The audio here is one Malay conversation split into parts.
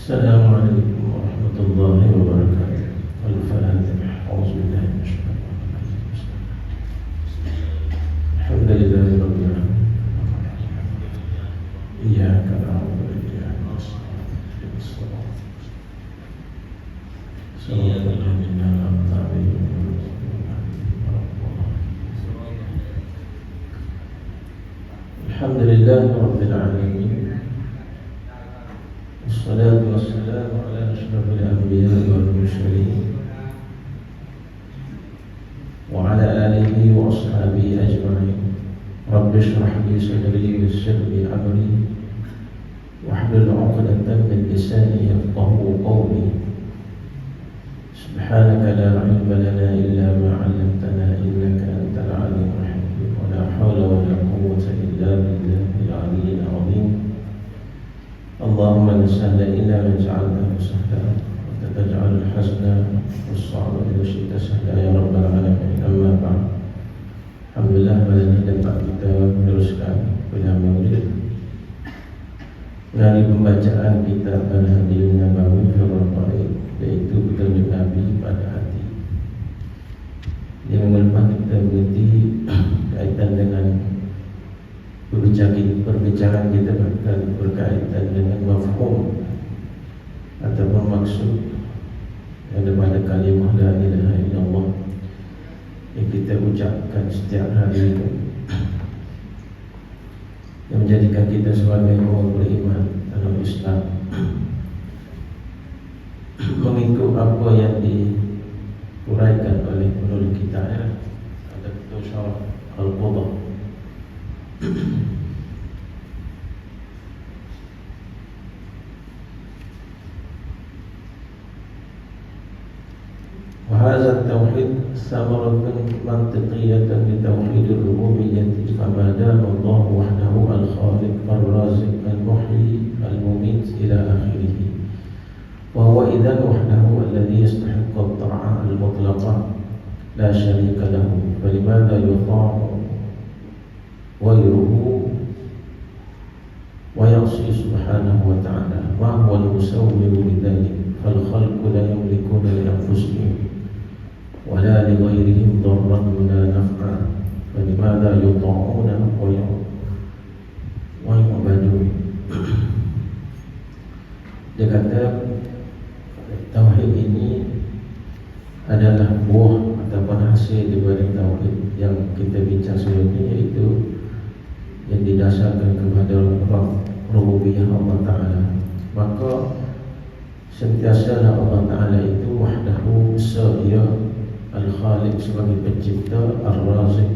السلام عليكم ورحمة الله وبركاته. الفاتحة. أعوذ بالله من الشيطان الرجيم. الحمد لله رب العالمين. إياك نعبد وإياك نستعين. صراط الذين أنعمت عليهم غير المغضوب عليهم ولا الضالين. الحمد لله رب العالمين. والصلاة والسلام على أشرف الأنبياء والمرسلين وعلى آله وأصحابه أجمعين. رب اشرح لي صدري ويسر لي أمري واحلل عقدة من لساني يفقهوا قولي. سبحانك لا علم لنا إلا ما علمتنا إنك أنت العليم الحكيم. ولا حول ولا قوة إلا بالله العلي العظيم. اللهم لا سهل إلا ما جعلته سهلا وأنت تجعل الحزن والصعب إذا شئت سهلا يا رب العالمين. أما بعد, alhamdulillah malam ini dapat kita meneruskan kuliah Maulid dari pembacaan kitab Al-Hadiyun Nabawi fi Raqa'iq, yaitu petunjuk Nabi pada hati. Yang melepas kita berhenti kaitan dengan perbincangan kita berkaitan dengan mafhum ataupun maksud yang daripada kalimah la ilaha illallah yang kita ucapkan setiap hari itu, yang menjadikan kita sebagai orang beriman dalam Islam mengikut apa yang diuraikan oleh penulis kita, ada Dr. Syarah Al-Qudah. وهذا التوحيد ثمرة منطقية لتوحيد الربوبية، فما دام الله وحده الخالق الرازق المحيي المميت إلى آخره، وهو إذن وحده الذي يستحق الطاعة المطلقة لا شريك له، فلماذا يطاع غيره ويعصي سبحانه وتعالى؟ ما هو المسوغ لذلك؟ فالخلق لا يملكون لأنفسهم ولا لغيرهم ضرا ولا نفعا، فلماذا يطاعون ويعبدون؟ Dia kata tauhid ini adalah buah ataupun hasil daripada tauhid yang kita bincang sebelum ini, yaitu yang didasarkan kepada rububiyah Allah Ta'ala. Maka sentiasalah Allah Ta'ala itu wahdahu, Ia Al-Khaliq sebagai pencipta, Ar-Raziq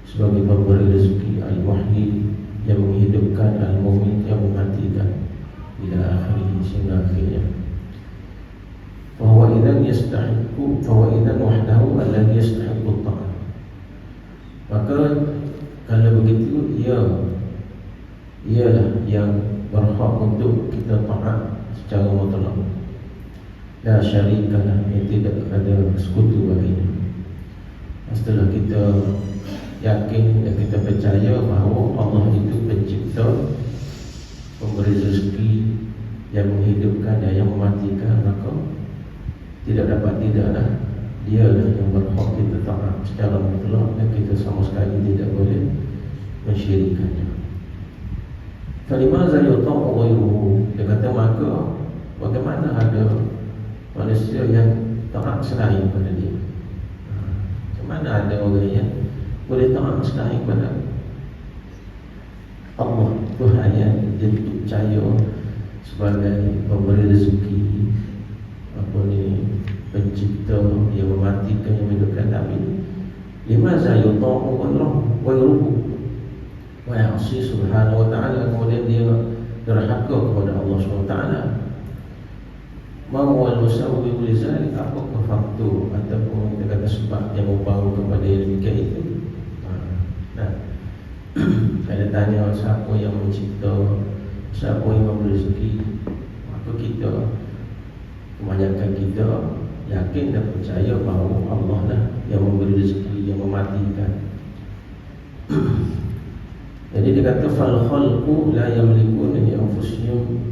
sebagai pemberi rezeki, Al-Muhyi yang menghidupkan, Al-Mumit yang mematikan, ila akhirih, sehingga akhirnya. Fahuwa idhan yastahiqu, fahuwa idhan wahdahu alladhi yastahiqu ta'ala. Maka kalau begitu, ialah yang berhak untuk kita taat secara mutlak. La syarikalah, yang tidak ada sekutu baginya. Setelah kita yakin dan kita percaya bahawa Allah itu pencipta, pemberi rezeki, yang menghidupkan dan yang mematikan, maka tidak dapat tidaklah Dialah yang berhak kita taat secara mutlak, dan kita sama sekali tidak boleh mensyirikannya. Falimaza yuta'u ghairuhu, dia kata maka bagaimana ada manusia yang taat selain pada dia? Macam mana ada orang yang boleh taat selain pada Allah, Tuhan yang dia percaya sebagai pemberi rezeki, pencipta, yang mematikan, yang menghidupkan. Tapi limaza yuta'u ghairuhu wa ya'si subhanahu wa ta'ala, kemudian dia derhaka kepada Allah SWT. Ma'wal musawwir lizalik, apakah faktor ataupun kita kata sebab yang membawa kepada yang demikian itu? Ada tanya siapa yang mencipta, siapa yang memberi rezeki, maka kita, kebanyakan kita yakin dan percaya bahawa Allah lah yang memberi rezeki, yang mematikan. Jadi dia kata fal khalqu la yamlikuna li anfusihim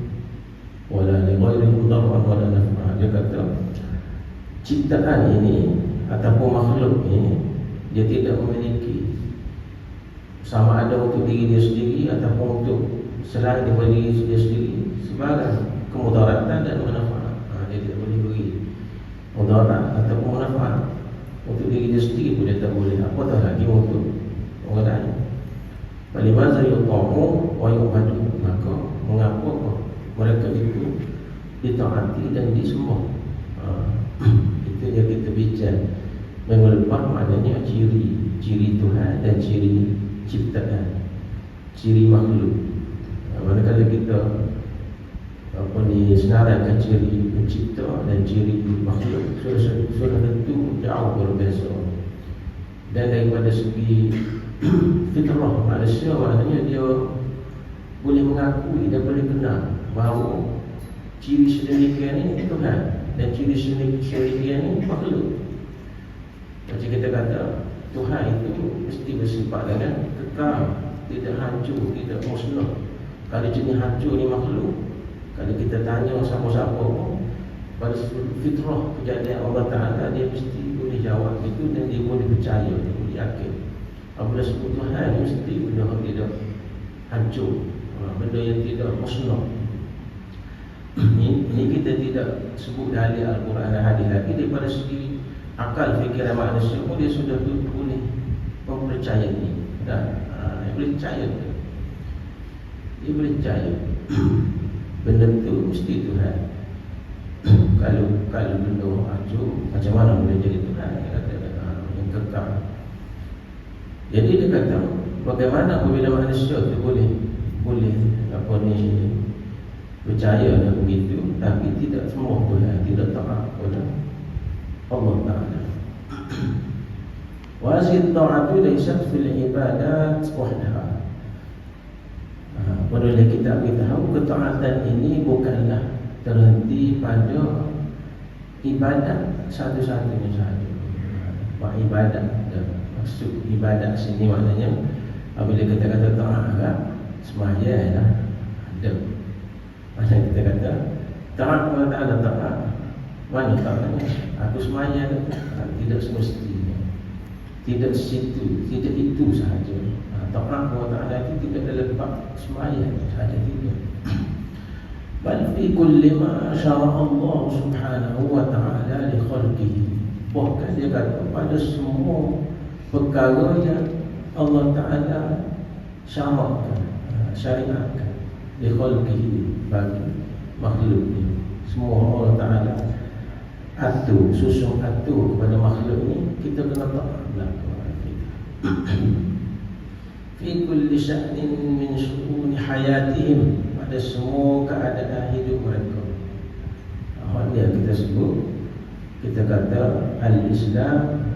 wala li ghairihi darran wala naf'a. Dia kata ciptaan ini ataupun makhluk ini dia tidak memiliki sama ada untuk diri dia sendiri ataupun untuk selain daripada diri dia sendiri sebarang kemudaratan dan manfaat. Dia tidak boleh beri mudarat ataupun manfaat untuk diri dia sendiri pun dia tak boleh, apatah lagi untuk orang lain. Falimaza yuta'u wa yu'badu, maka mengapa mereka itu ditaati dan disembah. Itu yang kita bincang minggu lepas, maknanya ciri Tuhan dan ciri ciptaan, ciri makhluk. Manakala kita senaraikan ciri pencipta dan ciri makhluk, sudah tentu jauh berbeza. Dan daripada segi fitrah manusia, maknanya dia boleh mengakui dan boleh kenal bahawa ciri sedemikian ini Tuhan dan ciri sedemikian ini makhluk. Macam kita kata Tuhan itu mesti bersifat dengan kekal, tidak hancur, tidak musnah. Kalau jenis hancur ni makhluk, kalau kita tanya siapa-siapa pun pada fitrah kejadian Allah Ta'ala, dia mesti boleh jawab itu dan dia boleh percaya, dia boleh yakin. Apabila sebut Tuhan, mesti benda yang tidak hancur, benda yang tidak musnah. Ini kita tidak sebut dalil Al-Quran dan hadis lagi. Daripada segi akal fikiran manusia pun dia sudah boleh mempercayai dan dia boleh percaya, dia boleh percaya benda itu mesti Tuhan. Kalau benda hancur, macam mana boleh jadi Tuhan? Dia kata yang kekal. Jadi dia kata bagaimana apabila manusia itu boleh percaya dan begitu, tapi tidak semua Tuhan, tidak taat kepada Allah Ta'ala. Wa hadhihi at-ta'atu laysat fil ibadat wahdaha. Perlu kita beritahu ketaatan ini bukanlah terhenti pada ibadat satu-satunya sahaja. Ibadat, maksud ibadat sini maknanya apabila kita kata taat, sembahyang lah ada. Macam kita kata taat kepada Ta'ala, taat mana taatnya? Aku sembahyang, tidak semestinya, tidak situ, tidak itu sahaja. Taat kepada Ta'ala itu tidak lepas sembahyang sahaja, tidak. Bal fi kulli ma syara'a Allah subhanahu wa ta'ala li khalqihi. Bahkan dia kata pada semua perkara yang Allah Ta'ala syariatkan li khalqihi, bagi makhluknya. Semua Allah Ta'ala susun atur kepada makhluk ni, kita kena taat belakang kita. Fi kulli sya'nin min syu'uni hayatihim, pada semua keadaan hidup mereka. Dia kita sebut, kita kata al-Islam,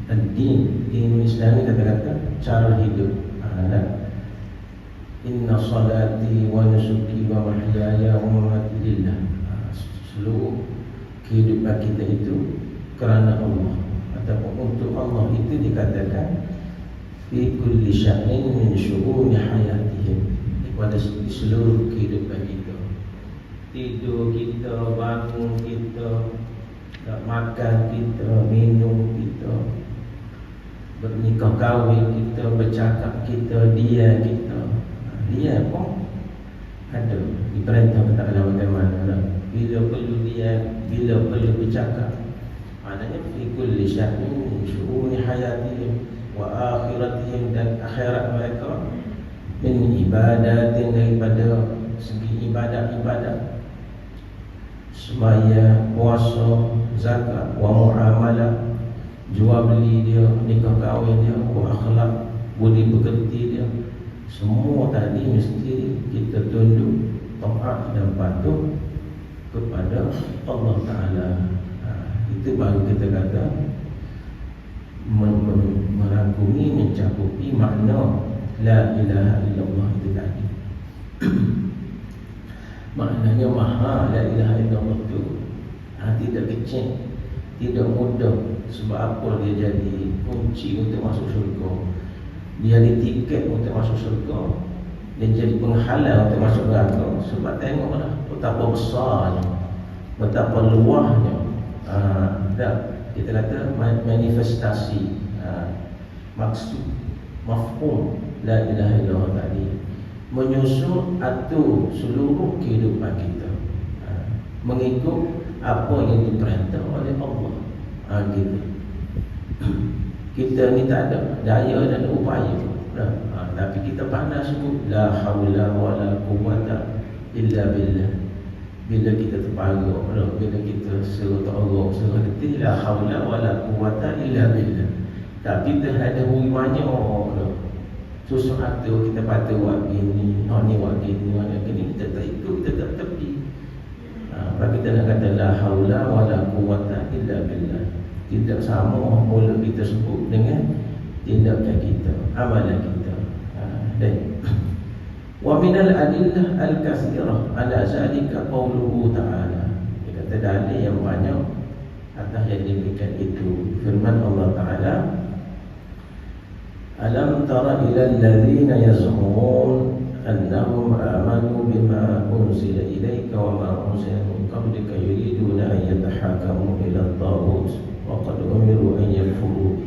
ad-din, din Islam ni kata-kata cara hidup. Inna salati wa nusuki wa mahyaya wa mamati lillah. Seluruh kehidupan kita itu kerana Allah ataupun untuk Allah. Itu dikatakan fi kulli sya'nin min syu'uni hayatihim, pada seluruh kehidupan kita. Tidur kita, bangun kita, makan kita, minum kita, bernikah kahwin kita, bercakap kita, dia kita. Dia pun ada diperintah kata bagaimana, bila perlu dia, bila perlu bercakap. Maknanya fi kulli sya'nin min syu'uni hayatihim wa akhiratihim, dan akhirat mereka, min ibadatin, daripada segi ibadat, sembahyang, puasa, zakat, wa muamalah, jual beli dia, nikah kahwin dia, wa akhlak, budi pekerti dia. Semua tadi mesti kita tunduk, taat dan patuh kepada Allah Ta'ala. Itu baru kita kata merangkumi, mencakupi makna la ilaha illallah itu tadi. Maknanya maha la ilaha illallah itu tidak kecil, tidak mudah. Sebab apa dia jadi kunci untuk masuk syurga, dia ada tiket untuk masuk syurga. dia jadi penghalang untuk masuk neraka. Sebab tengoklah betapa besarnya, betapa luahnya kita kata manifestasi maksud mafhum la ilaha illallah tadi menyusun atur seluruh kehidupan kita, mengikut apa yang diperintah oleh Allah. Gitu. Kita ni tak ada daya dan upaya, tapi kita pandai sebut la haula wala quwwata illa billah. Bila kita terparu, bila kita suruh Allah, suruh letih, la haula wala quwwata illa billah. Tapi kita ada banyak susun atur, kita patut buat gini, ni buat gini, kita tak ikut, kita tak tepi. Maka kita nak kata la haula wala quwwata illa billah. Tidak sama mula kita sebut dengan tindakan kita, amalan kita. Dan wa minal adillah al-katsirah ala zalika qauluhu ta'ala. Dia kata dalil yang banyak atas yang demikian itu firman Allah Ta'ala, alam tara ilal ladzina yaz'umun annahum amanu bima unzila ilayka wa ma unzila min qablika yuriduna an yatahakamu ila at-taghut wa qad umiru an yakfuru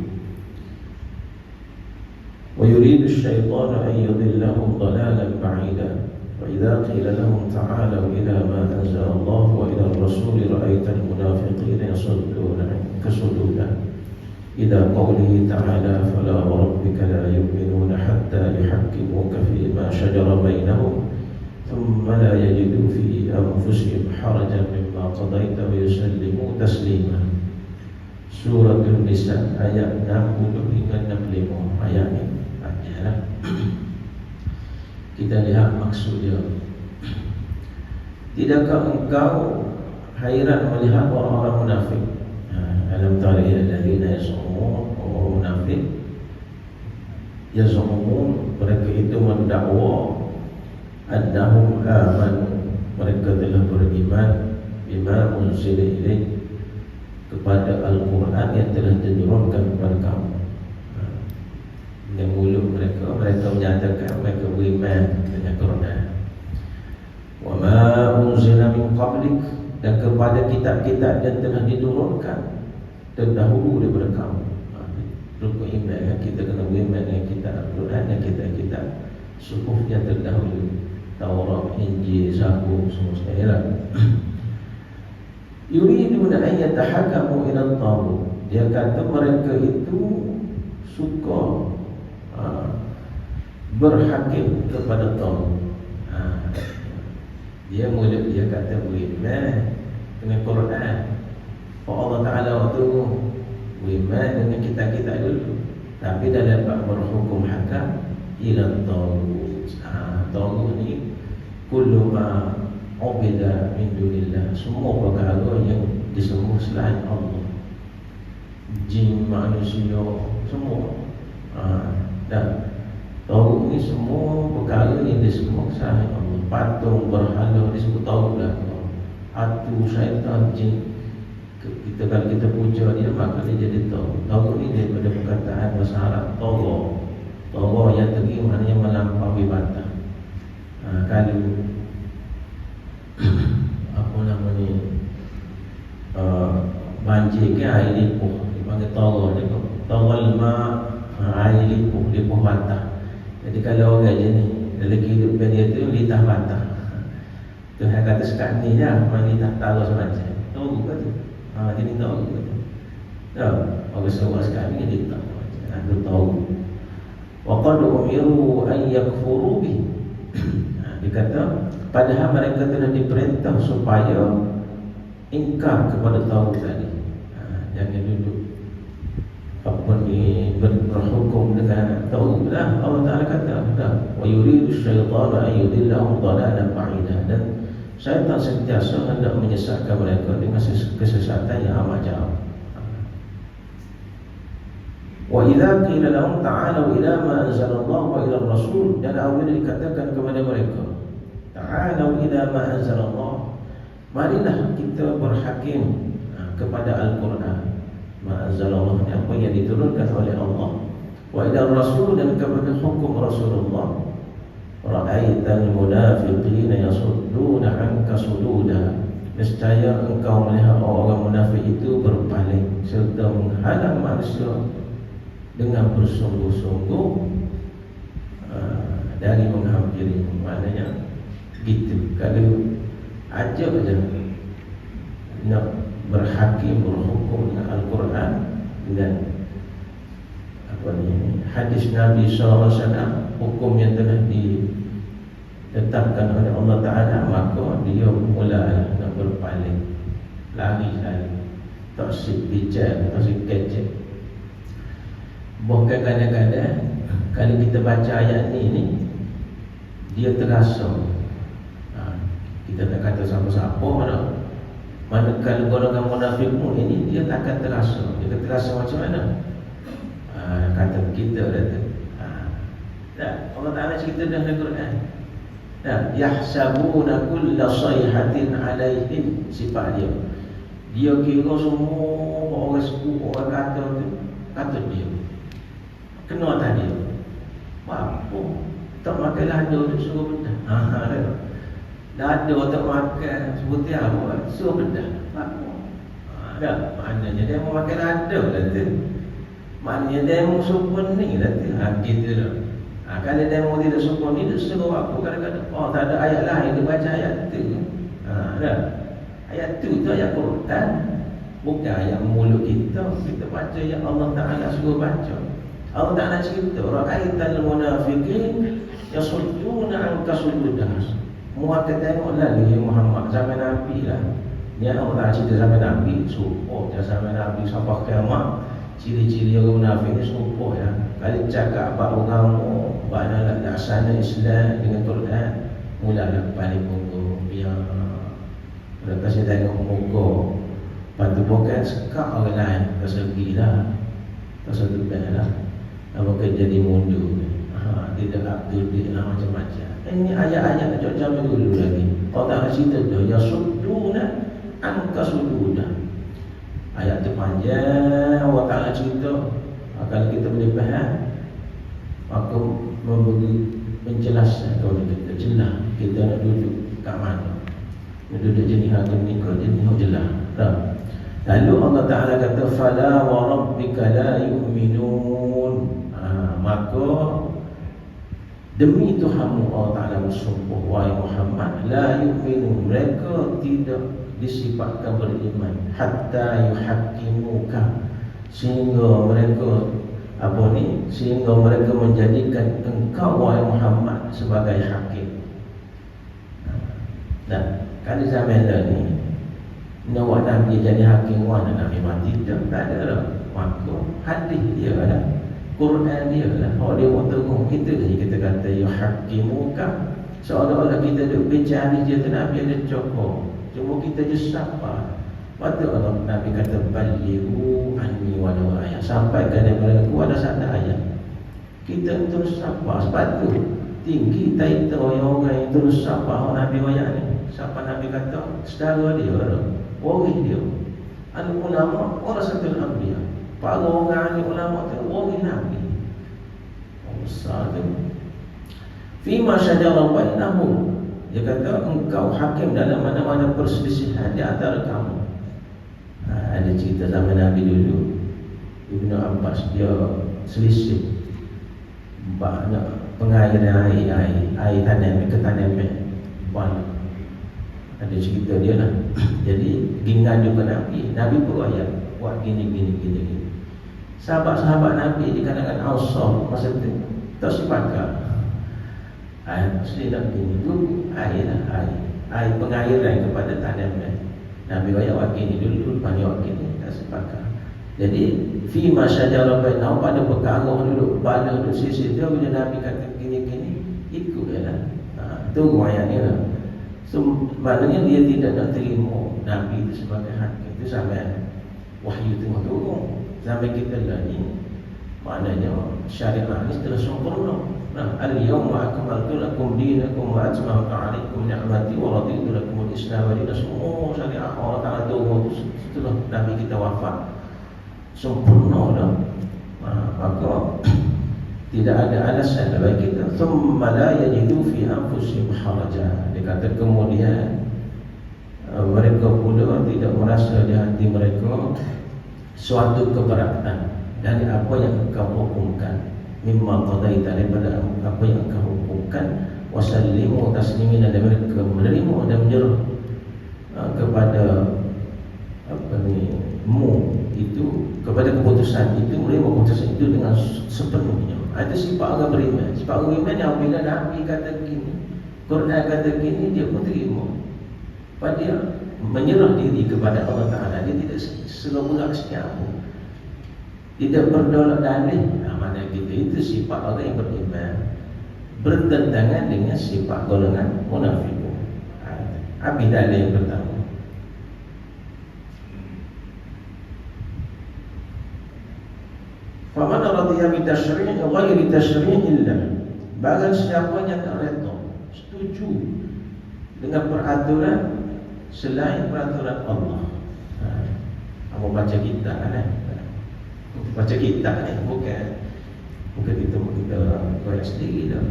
wa yuridu asy-syaitanu an yudillahum dhalalan ba'ida wa idza qila lahum ta'alu ila ma anzala Allah wa ila ar-rasul ra'aita al-munafiqina yasudduna 'anka sududan إلى قوله تعالى فلا وربك لا يؤمنون حتى يحكموك فيما شجر بينهم ثم لا يجدوا في أنفسهم حرجا مما قضيت ويسلموا تسليما. Surah An-Nisa ayat 60 hingga 65. Ayat ini panjanglah. Kita lihat maksudnya. Tidakkah engkau hairan melihat orang-orang munafik? Alam tara ila alladhina yaz'umun, orang munafik yaz'umun, mereka itu mendakwa annahum amanu, mereka telah beriman bima unzila ilaik, kepada Al-Quran yang telah diturunkan kepada kamu. Dengan mulut mereka menyatakan mereka beriman dengan Quran. Wa ma unzila min qablik, dan kepada kitab-kitab yang telah diturunkan terdahulu daripada kamu. Rukun iman, kita kena beriman dengan kitab Al-Quran dan kitab-kitab suhuf yang terdahulu, Taurat, Injil, Zabur, semua sekalian. Yuriduna an yatahakamu ila at-taghut, dia kata mereka itu suka berhakim kepada taghut. Dia mulut dia kata beriman dengan Quran. Allah Ta'ala waktu beriman dengan kitab-kitab dulu, tapi dah dapat berhukum hakam ila taghut. Taghut ni kullu ma ubida min dunillah, semua perkara yang disembah selain Allah, jin, manusia, semua. Dan taghut ni semua perkara yang disembah selain Allah. Patung, berhala disebut taghut lah. Atu, syaitan, jin, kita kalau kita puja dia maka dia jadi taghut. Taghut ni daripada perkataan bahasa Arab tagha. Tagha yang tinggi maknanya melampaui batas. Kalau apa nama ni, banjir ke air lipuh, dipanggil tagha dia. Taghal ma, air lipuh batas. Jadi kalau orang je ni dalam kehidupan dia tu litah batas, Tuhan kata sekat ni je litah tagha semacam taghut ke tu. Dia minta orang kata orang sewa sekali dia tak ada tahu. Wa qad umiru an yakfuru bi. Dia kata padahal mereka telah diperintah supaya ingkar kepada tahu tadi. Jangan duduk apa ni berhukum dengan tahu lah. Allah Ta'ala kata wa yuridu asy-syaitanu an yudillahum dhalalan ba'ida, dan syaitan sentiasa hendak menyesatkan mereka dengan kesesatan yang amat jauh. Wa idza qila lahum ta'alu ila ma anzalallahu wa ila ar-rasul, dan apabila dikatakan kepada mereka ta'alu ila ma anzalallah, marilah kita berhakim kepada Al-Quran, ma anzalallah, apa yang diturunkan oleh Allah, wa ila ar-rasul, dan kepada hukum Rasulullah, ra'aital munafiqina yasudduna 'anka sududa. Nescaya engkau melihat orang munafik itu berpaling serta menghalang manusia dengan bersungguh-sungguh dari menghampiri. Maknanya gitu. Kalau ajak aja nak berhakim, berhukum dengan Al-Quran, dengan hadis Nabi SAW, hukum yang telah ditetapkan oleh Allah Ta'ala, maka dia mula nak berpaling, lari-lari, taksib bijak, taksib kecek. Bahkan kadang-kadang kalau kita baca ayat ni dia terasa, kita tak kata siapa-siapa mana kalau golongan munafik ini dia tak akan terasa. Dia akan terasa macam mana? Kata kita kata. Allah Ta'ala cerita dalam Al-Quran. Yahsabuna kulla sayhatin alaihim, sifat dia. Dia kira semua orang suku, orang kata dia. Kena tadi. Apa? Tak makan lada tu suruh bedah. Lada tak makan seperti apa? Suruh bedah. Apa? Maknanya dia mau makan lada kata. Maknanya demo sukun ni nanti gitu dah. Kalau demo tidak sukun ni dia suruh apa kadang-kadang. Tak ada ayat lain dia baca ayat tu. Dah. Ayat tu ayat Quran. Bukan ayat mulut kita. Kita baca yang Allah Ta'ala suruh baca. Allah Ta'ala cerita, ra'aital munafiqin yasudduna 'anka sududa. Muat tengok lalu Muhammad zaman Nabi lah. Ni Allah Ta'ala cerita zaman Nabi, support ya zaman Nabi sampai kiamat. Ciri-ciri orang munafik ni serupa ya. Kalau cakap apa agama, bagaimana laksana Islam dengan Quran, mulalah paling punggung biar lepas saya tengok muka, lepas tu bukan sekak orang lain, tersegilah, tersegilah, bukan jadi mundur, tidak update lah macam-macam. Ini ayat-ayat zaman dulu lagi. Allah Ta'ala cerita tu, yasudduna 'anka sududa. Ayat tu panjang, Allah Ta'ala cerita. Kalau kita boleh faham, maka memberi penjelasan. Kalau kita jelas kita nak duduk kat mana, nak duduk jenis agama ni, jenis jelas. Lalu Allah Ta'ala kata, fala wa rabbika la yu'minun. Maka demi Tuhanmu Allah Ta'ala bersumpah, wahai Muhammad, la yu'minun, mereka tidak disifatkan beriman hatta yuhaqqimuka, sehingga mereka sehingga mereka menjadikan engkau wahai Muhammad sebagai hakim. Dan kalau zaman ni nak Nabi jadi hakim, mana Nabi mati tak ada dah. Maka hadis dia lah, Quran dia lah. Kalau dia mau tengok kita kata yuhaqqimuka, seolah-olah kita duk bincang hadis dia tu Nabi ada cokok. Cuma kita je sapa. Patut Allah Nabi kata balighu anni walau ayat, sampaikan daripada aku ada satu ayat. Kita terus sapa. Sebab tu tinggi title yang orang yang terus sapa Nabi ayat ni. Siapa Nabi kata saudara dia, waris dia. Al-ulama warasatul anbiya. Para orang ni ulama tu waris Nabi. Besar tu. Fima syajara bainahum, dia kata engkau hakim dalam mana-mana perselisihan di antara kamu. Ada cerita zaman Nabi dulu, Ibnu Abbas dia selisih banyak pengairan air tanam ke tanam banyak. Ada cerita dia lah. Jadi ngadu ke Nabi pun ayat buat gini. Sahabat-sahabat Nabi di kalangan Ansar masa tu tak sepakat. Mesti nak gini tu air pengairan kepada tanaman. Nabi ayat wakil ni dulu banyak wakil ni tak sepakat. Jadi fima syajara bainahum, pada perkara duduk bala duduk sisi dia, bila Nabi kata gini-gini ikut je lah. Tunggu ayat ni lah. So maknanya dia tidak nak terima Nabi itu sebagai hakim. Itu sampai wahyu tengah turun. Sampai kita lah ni, maknanya syariat ni telah sempurna. Al-yawma akmaltu lakum dinakum wa atmamtu alaikum ni'mati wa raditu lakum al-islam dinan. Semua syariat Allah Ta'ala turun setelah Nabi kita wafat sempurna dah. Maka tidak ada alasan bagi kita. Thumma la yajidu fi anfusihim haraja. Dia kata kemudian mereka pula tidak merasa di hati mereka suatu keberatan dari apa yang engkau hukumkan, mimma qadaita, daripada apa yang engkau hukumkan, wasallimu taslimin, dan mereka menerima dan menyerah kepada mu itu, kepada keputusan itu, menerima keputusan itu dengan sepenuhnya. Ada sifat orang beriman. Sifat orang beriman yang bila Nabi kata gini, Quran kata gini, dia pun terima. Dia menyerah diri kepada Allah Ta'ala. Dia tidak selobula siapa, tidak berdolak dalih. Mana kita itu sifat orang yang beriman, bertentangan dengan sifat golongan munafiqun. Habis dalih yang pertama. Faman radiya bi tasyri' ghairi tasyri'illah, barang siapa yang tak redha, setuju dengan peraturan selain peraturan Allah. Apa baca kitab kan? Baca kitab ni bukan kita koyak sendiri dah.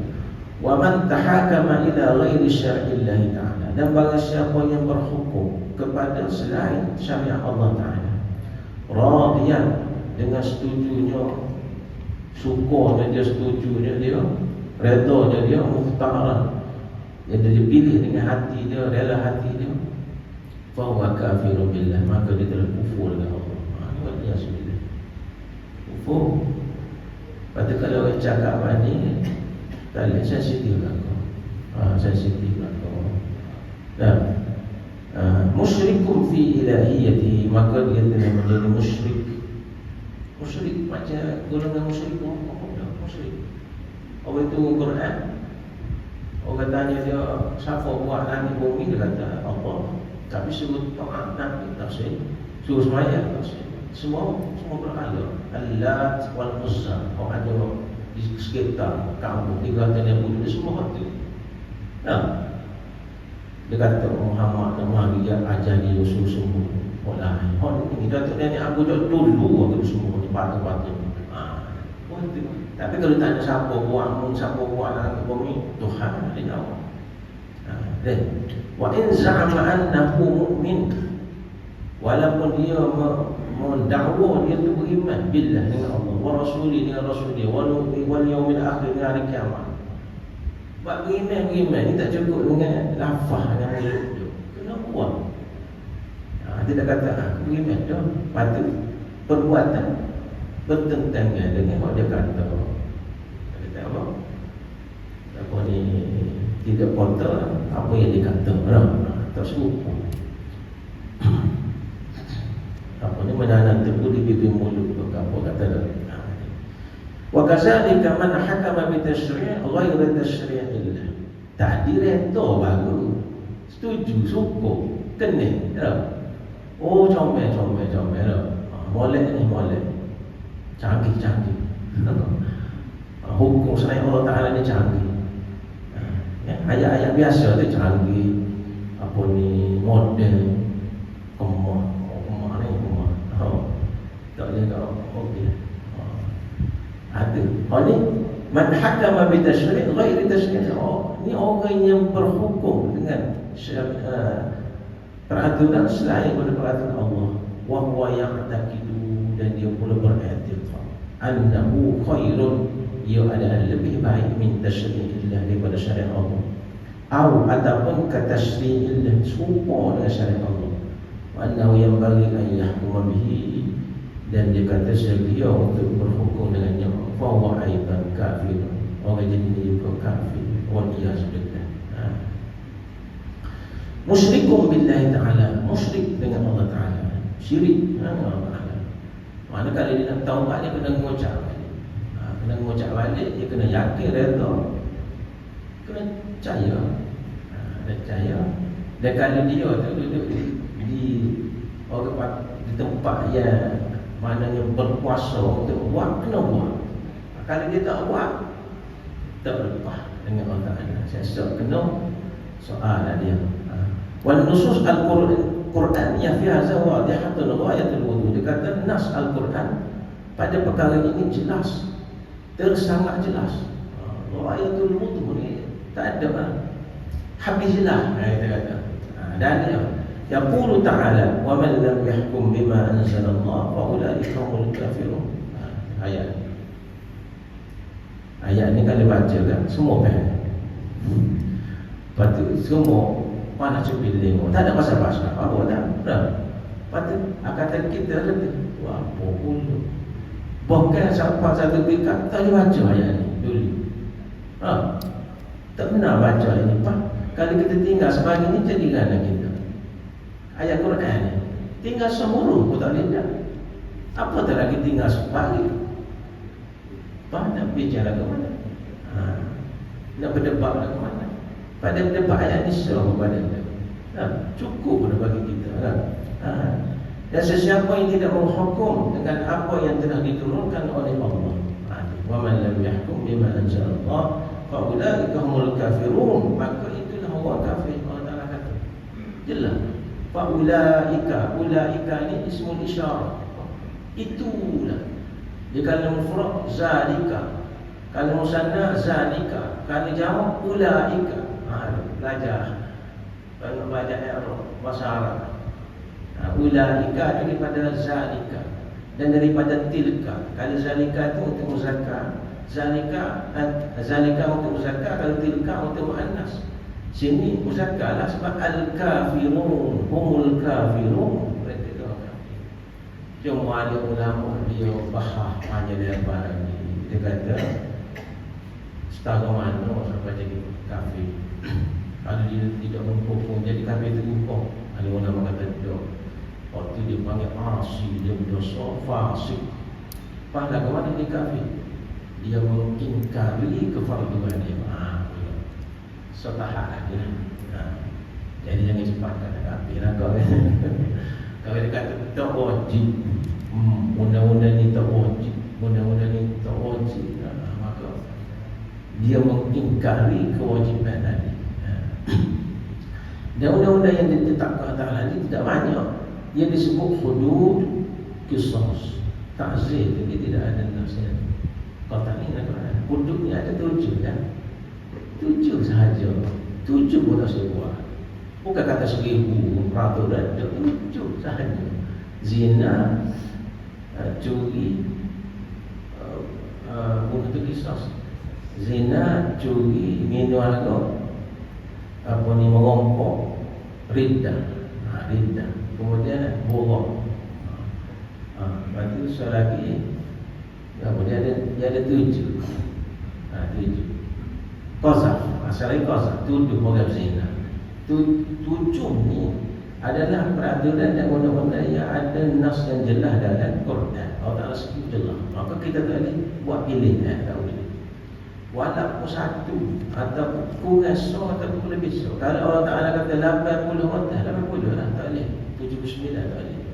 Wa man tahakama ila ghairi syar'illah ta'ala, dan barang siapa yang berhukum kepada selain syariat Allah Ta'ala, radiyan, dengan setujunya, syukurnya dia, setujunya dia, redanya dia, mukhtaran, yang dia pilih dengan hati dia, rela hati dia, fahuwa kafirun billah, maka dia telah kufur dengan Allah. Ini dia sebenarnya kufur. Lepas kalau orang cakap ni, tak boleh sensitif lah kau. Sensitif lah kau. Dan musyrikun fi ilahiyati, maka dia telah menjadi musyrik. Musyrik macam golongan musyrik pun musyrik. Orang itu Quran, orang tanya dia siapa buat langit bumi, dia kata Allah. Tapi suruh taat Nabi tak sah, suruh sembahyang tak sah. Semua berhala. Al-Lat wal Uzza, orang ada di sekitar kampung 300 dia semua hati. Dia kata Muhammad nama dia ajar dia sungguh-sungguh. Ini Datuk Nenek aku dulu aku semua di patu-patu. Tapi kalau tanya siapa buat langit bumi, Tuhan dia jawab. Dan wa in za'ama annahu mu'min, walaupun dia mendakwa dia tu beriman billah dengan Allah, wa rasuli dengan rasulnya, wal yaumil akhir, dengan hari kiamat. Buat beriman ni tak cukup dengan lafaz dengan mulut dia, kena buat. Dia tak kata aku beriman tu, patut perbuatan bertentangan dengan apa dia kata. Dia kata apa? Apa ni tidak kontra apa yang dia kata. Tak serupa. Apa ni menanam tebu di bibir mulut tu, apa kata dia. Wa kadzalika man hakama bi tasyri' ghairu tasyri'illah. Tak direta baru. Setuju, syukur, kena. Oh comel lah. Molek ni molek. Canggih. Hukum selain Allah Ta'ala ni canggih. Ayat-ayat biasa tu canggih. Apa ni model. Kemah ni. Tak boleh tak. Okey. Ada. Ni man hakama bi tasyri' ghairi tasyri'. Ni orang yang berhukum dengan peraturan selain daripada peraturan Allah. Wa huwa ya'taqidu, dan dia pula beriktikad annahu khairun, ia adalah lebih baik min tasyri'illah, daripada syariat Allah. Ataupun kata tasyri'illah, serupa dengan syariat Allah. Wa annahu yanbaghi an yahkuma bihi, dan dia kata sedia untuk berhukum dengannya. Fa huwa aidan kafir, orang jadi juga kafir. Wa iyyazubillah. Musyrikun billahi ta'ala, musyrik dengan Allah Ta'ala, syirik dengan Allah Ta'ala. Mana kalau dia nak taubat, dia kena mengucap balik, dia kena yakin, redha, kena percaya. Dan kalau dia tu duduk di tempat yang mananya berkuasa untuk buat, kena buat. Kalau dia tak buat, tak lepas dengan Allah Ta'ala. Saya kena soal dia. Wal nusus al-Quran yang fi hadza wadihatun ghayatul wudu. Dia kata nas al-Quran pada perkara ini jelas Tersangat jelas. Ayatul wudu ni tak ada habislah kita kata. Dan yaqulu ta'ala wa man lam yahkum bima anzalallah fa ulaika humul kafirun. Ayat ni kalau baca kan semua faham. Patut semua mana cepil tengok. Tak ada pasal-pasal apa dah. Patut kata kita reti. Wah, apa pun. Bukan siapa satu bikat tak boleh baca ayat ni dulu. Tak pernah baca ini Pak. Kalau kita tinggal sebagainya jadi gana kita. Ayat Quran ni tinggal semuru pun tak boleh dah. Apa tak lagi tinggal sebagainya. Pak nak bicara ke mana? Nak berdebat ke mana? Pada debat ayat ni serah kepada kita. Cukup dah bagi kita kan. Dan sesiapa yang tidak menghukum dengan apa yang telah diturunkan oleh Allah, wa man lam yahkum bima anzalallah fa ulaika humul kafirun, maka itulah orang kafir. Allah Taala kata jelas fa ulaika ni ismul isyarah, itulah. Dia kalau mufrad zalika, kalau musanna zalika, kalau jamak ulaika. Belajar belajar Arab, bahasa Arab. Ulaika daripada zalika dan daripada tilka. Kalau zalika itu untuk muzakkar, zalika untuk muzakkar, kalau tilka untuk muannas. Sini muzakkar lah sebab al-kafirun humul kafirun, mereka itu kafir. Cuma ada ulama dia bahas hanya daripada ni. Dia kata setara mana sampai jadi kafir. Kalau dia tidak menghukum jadi kafir itu hukum. Ada ulama kata tidak. Waktu dia panggil asi, dia berdosa, fasik. Pahala ke mana dia kafir? Dia mengingkari kefarduan dia. Setahap lagi lah. Jadi jangan cepat kata kafir lah kau. Kalau dia kata tak wajib, undang-undang ni tak wajib, undang-undang ni tak wajib, maka dia mengingkari kewajiban tadi. Dan undang-undang yang ditetapkan Ta'ala ini tidak banyak. Dia disebut hudud qisas, ta'zir, jadi tidak ada nasihat. Kalau tak ingat hudud ni ada 7 kan? 7 sahaja. 7 pun tak saya buat. Bukan kata 1000 peraturan, 7 sahaja. Zina, curi, bunuh tu qisas. Zina, curi, minum alkohol, mengompok, riddah. Kemudian bohong. Lepas tu soal lagi, kemudian dia ada 7. 7. Qazaf, asalnya qazaf, tuduh orang zina. 7 ni adalah peraturan dan undang-undang yang ada nas yang jelas dalam Quran. Allah Ta'ala sebut jelas. Maka kita tak boleh buat pilihan, tak boleh. Walaupun 1 atau kurang so atau lebih so. Kalau Allah Ta'ala kata 80 hotel, 80 lah, tak boleh. 79 tak boleh.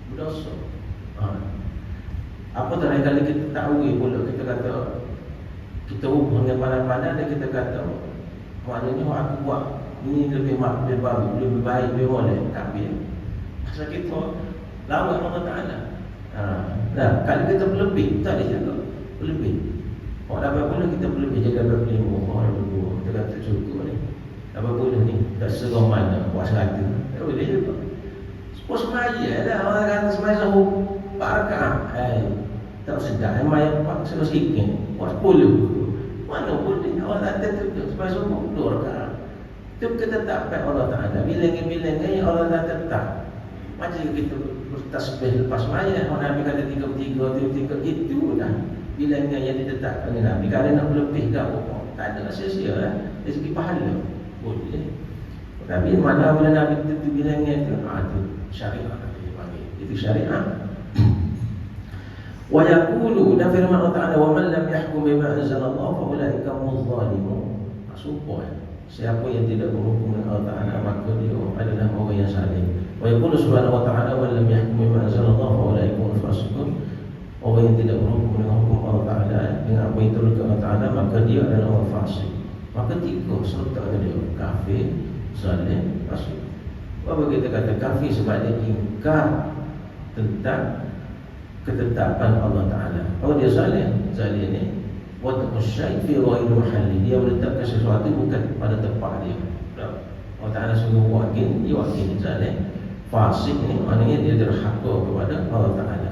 Berdosa. Apa terakhir kali kita takwil pula, kita kata kita hubung dengan pandang-pandang dan kita kata maknanya aku buat ini lebih bagus, lebih baik, lebih boleh. Kafir. Pasal kita lawan Allah Ta'ala. Nah, kalau kita berlebih, tak boleh jaga. Berlebih. Orang 80 kita boleh jaga 85, orang 22. Kita kata cukup ni. 80 ni tak serang mana buat 100. Tak boleh juga. Sepuluh semaya dah. Orang kata semaya sahur 4 rakaat. Tak sedar. Semaya 4 sikit. Buat 10. Mana boleh. Orang kata tu semaya sahur 2 rakaat. Itu ketetapan Allah Ta'ala. Bilangan-bilangan Allah Ta'ala tetap. Macam kita bertasbih lepas semaya. Orang Nabi kata 33, itu dah bilangan yang ditetapkan oleh Nabi. Kalau nak lebih ke apa, tak ada sia-sia lah. Dari segi pahala boleh. Tapi mana bila Nabi tentu bilangan itu, itu syariat dia panggil. Itu syariat. Wa yaqulu, dan firman Allah Ta'ala, wa man lam yahkum bima anzalallah fa ulaika humuz zalimun. Supaya siapa yang tidak berhukum dengan Allah Ta'ala, maka dia adalah orang yang zalim. Wa yaqulu subhanahu wa ta'ala, wa lam yahkum bima anzalallah fa ulaika humul fasiqun. Orang yang tidak berhukum dengan hukum Allah Ta'ala, dengan apa yang turunkan Allah Ta'ala, maka dia adalah orang fasik. Maka 3 serta dia kafir, zalim, fasik. Apa kita kata kafir sebab dia ingkar tentang ketetapan Allah Ta'ala. Kalau dia zalim, zalim ni Wad'u syai' fi ghairi mahalli, dia meletakkan sesuatu bukan pada tempat dia. Allah Ta'ala suruh buat gini, dia buat gini. Zalim, fasik ni maknanya dia derhaka kepada Allah Ta'ala.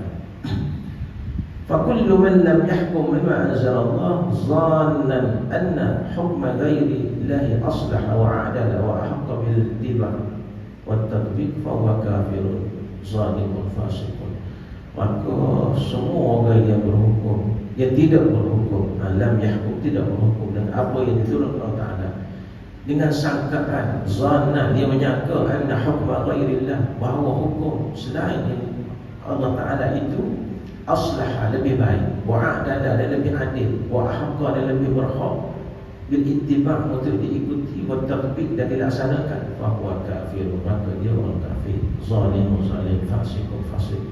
فَكُلُّ مَنْ لَمْ يَحْكُمْ بِمَا أَنزَلَ اللَّهُ ظَانًّا أَنَّ حُكْمَ غَيْرِ اللَّهِ أَصْلَحَ وَأَعْدَلَ وَأَحَقَّ بِالاتِّبَاعِ وَالتَّطْبِيقِ فَهُوَ كَافِرٌ ظَالِمٌ فَاسِقٌ. Maka semua orang yang berhukum, yang tidak berhukum, lam yahkum, tidak berhukum dengan apa yang diturunkan Allah Ta'ala, dengan sangkaan, zanna, dia menyangka anna hukma ghairillah, bahawa hukum selain Allah Ta'ala itu aslah, lebih baik, wa'adala, dan lebih adil, wa'ahaqqa, dan lebih berhak, bil ittiba', untuk diikuti, wa tatbiq, dan dilaksanakan, fahuwa kafir, maka dia orang kafir, zalim, fasik.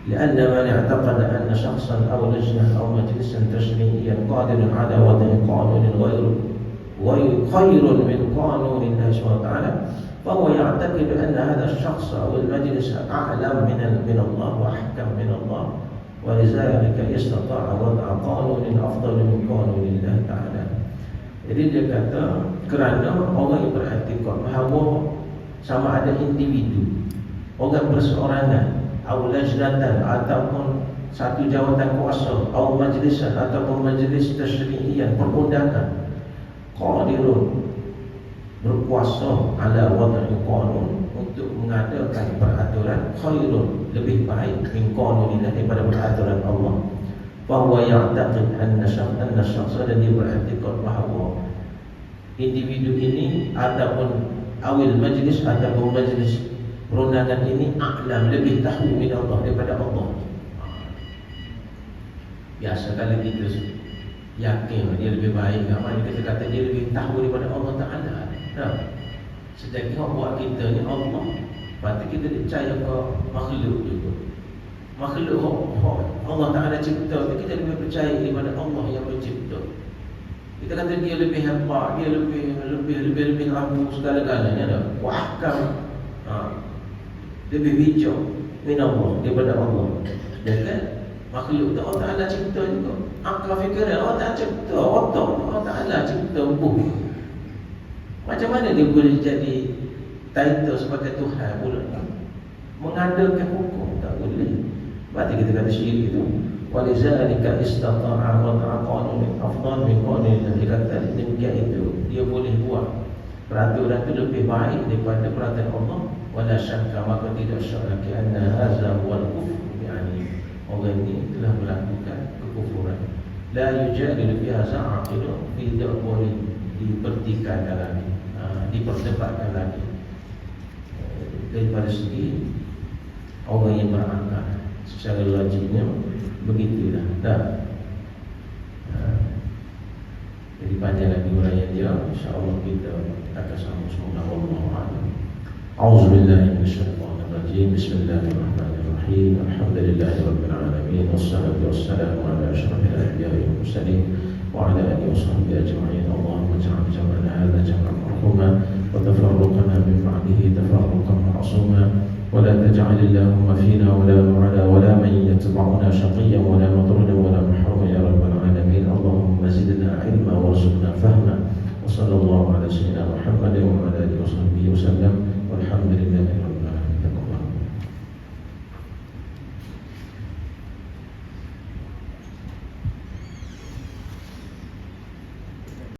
لأن من اعتقد أن شخصا أو لجنة أو مجلسا تشريعيا قادر على وضع قانون خير من قانون الله سبحانه وتعالى، فهو يعتقد أن هذا الشخص أو المجلس أعلم من الله وأحكم من الله، ولذلك استطاع وضع قانون أفضل من قانون الله تعالى. Jadi dia kata kerana orang yang beriktikad bahawa sama ada individu, orang perseorangan, atau lajnatan, ataupun satu jawatan kuasa, atau majlisan, ataupun majlis tasyri'iyan, perundangan, qadirun, berkuasa, ala wad'i qanun, untuk mengadakan peraturan, khairun, lebih baik, min qanunillah, daripada peraturan Allah. Bahawa ya'taqid anna syakhsa, dan dia beriktikad bahawa individu ini ataupun awil majlis, ataupun majlis perundangan ini a'lam, lebih tahu min Allah, daripada Allah. Biasa kali kita yakin dia lebih baik, apa kita kata dia lebih tahu daripada Allah Ta'ala. Sedangkan buat kita ni Allah, berarti kita percaya ke makhluk juga. Makhluk Allah Ta'ala cipta, kita lebih percaya daripada Allah yang mencipta. Kita kata dia lebih hebat, dia lebih ragu segala-galanya. Wahkam, lebih bijak min Allah, daripada Allah. Dan kan makhluk tu Allah Ta'ala cipta juga. Akal fikiran Allah Ta'ala cipta, otak Allah Ta'ala cipta bumi. Macam mana dia boleh jadi title sebagai Tuhan pula? Mengadakan hukum tak boleh. Berarti kita kata syirik itu. Walizalika istata'a wad'a qanunin afdal min qanunillah. Dia kata demikian itu, dia boleh buat peraturan itu lebih baik daripada peraturan Allah. Wala syakka, maka tidak syak lagi, anna hadza huwal kufr, yani orang ini telah melakukan kekufuran. La yujadilu fi hadza aqilu, tidak boleh dipertikaikan lagi, diperdebatkan lagi daripada segi orang yang berakal. Secara logiknya begitulah. Jadi panjang lagi uraian dia, insya-Allah kita akan sambung Allah a'lam. أعوذ بالله من الشيطان الرجيم. بسم الله الرحمن الرحيم. الحمد لله رب العالمين، والصلاة والسلام على أشرف الأنبياء والمرسلين وعلى آله وصحبه أجمعين. اللهم اجعل جمعنا هذا جمعا مرحوما، وتفرقنا من بعده تفرقا معصوما، ولا تجعل اللهم فينا ولا من يتبعنا شقيا ولا مطرودا ولا محروما يا رب العالمين. اللهم زدنا علما وارزقنا فهما، وصلى الله على سيدنا محمد وعلى آله وصحبه وسلم، والحمد لله رب العالمين.